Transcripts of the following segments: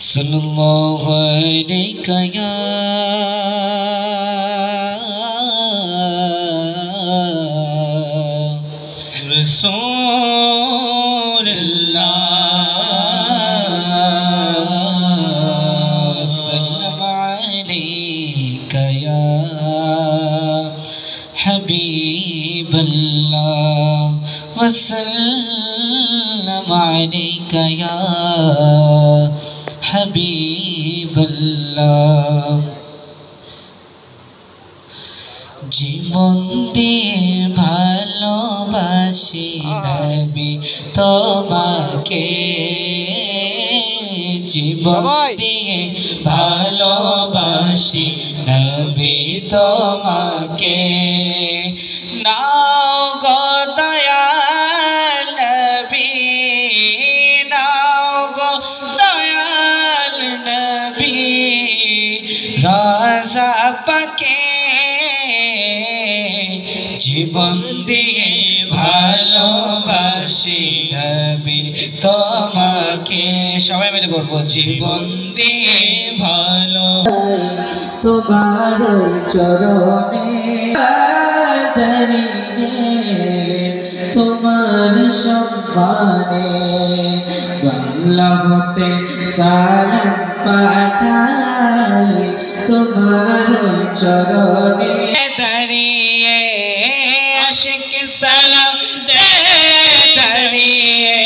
सल्लल्लाहु अलैहि या रसूलल्लाह वसल्लम अलैका या हबीबल्लाह वसल्लम अलैका या हबीबल्लाह জীবন দিয়ে ভালোবাসি নবী তোমাকে জীবন দিয়ে ভালোবাসি নবী তোমাকে নাও গো দয়াল নবী নাও গো দয়াল নবী রাজা পাকে জীবন দিয়ে ভালোবাসি নবী তোমাকে সবাই মিলে বলবো জীবন দিয়ে ভালো তোমার চরণে তোমার সম্মানে বাংলা হতে সালাম পাঠাই তোমার চরণে দাঁড়িয়ে আশিক সালাম দে দাঁড়িয়ে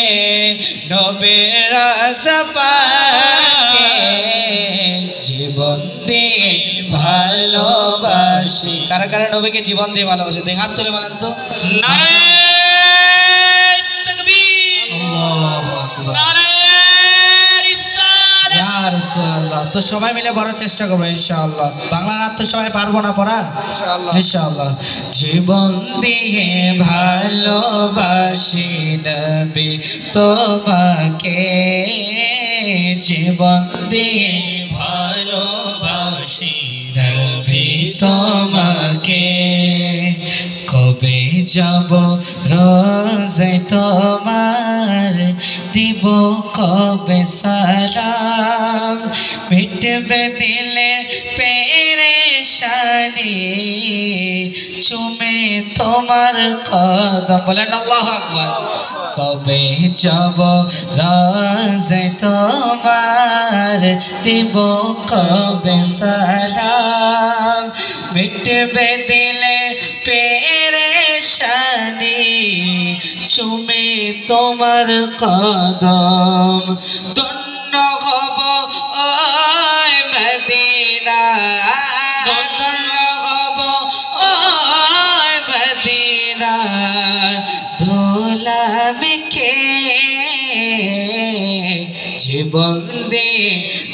নবীর রাজা পাকে জীবন দিয়ে ভালোবাসি কারা কারা নবীকে জীবন দিয়ে ভালোবাসে দেখ হাত তুলে বলেন তো নারায়ে তাকবীর আল্লাহু আকবার তো সবাই মিলে পড়ার চেষ্টা করবো ইনশাআল্লাহ বাংলা নাচ তো সবাই পারবো না পড়া ইনশাআল্লাহ জীবন দিয়ে ভালোবাসি নবী তোমাকে জীবন দিয়ে ভালোবাসি নবী তোমাকে কবে যাব রোজায় তোমার দিব কবে সালাম মিটবে দিলে পেরেশানি চুমে তোমার কদম বলেন আল্লাহু আকবার কবে যাব রোজায় তোমার দিব কবে সালাম মিটবে দিলে পেরেশানি চুমে তোমার কদম ধন্য হব ওই মদিনা ধন্য হব ওই মদিনা ধুলা মেখে জীবন দিয়ে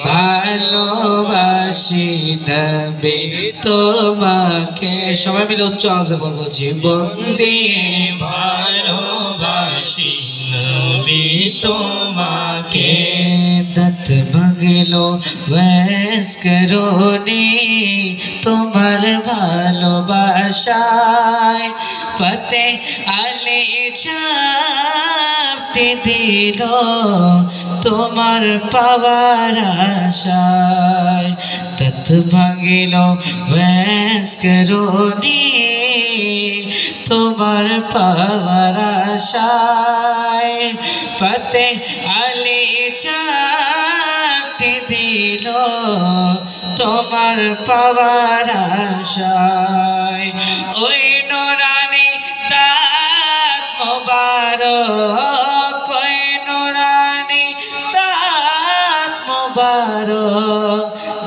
ভালোবাসি নবী তোমাকে সবাই মিলে উচ্চ আওয়াজে বলবো জীবন দিয়ে ভালোবাসি নবী তোমাকে দত ভাগলো ওয়াস করোনি তোমার ভালোবাসায় ফতে আলী চাপটি দিল তোমার পাওয়ার আশায় তত ভাগিল ওয়াস করোনি তোমার পাওয়ার আশায় ফতে আলী চাপটি দিল তোমার পাওয়ার আশায় ওই নোরানি দাঁত মোবারক ওই নোরানি দাঁত মোবারক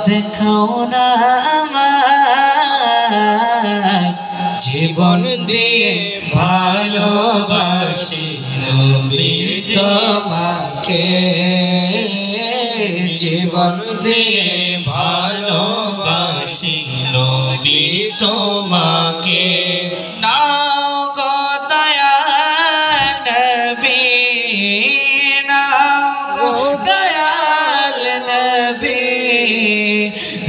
দেখাও না আমার জীবন দিয়ে ভালোবাসি নবী তোমাকে জীবন দিয়ে ভালোবাসি নবী তোমাকে নাও গো দয়াল নবী নাও গো দয়াল নবী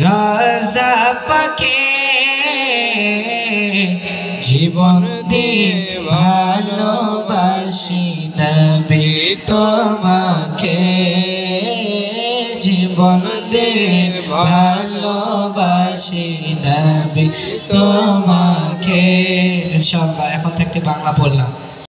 রাজা পাকে জীবন দিয়ে ভালোবাসি ভালোবাসি নবী তোমাকে, জীবন দিয়ে ভালোবাসি নবী তোমাকে। ইনশাআল্লাহ এখন থেকে বাংলা পড়লাম।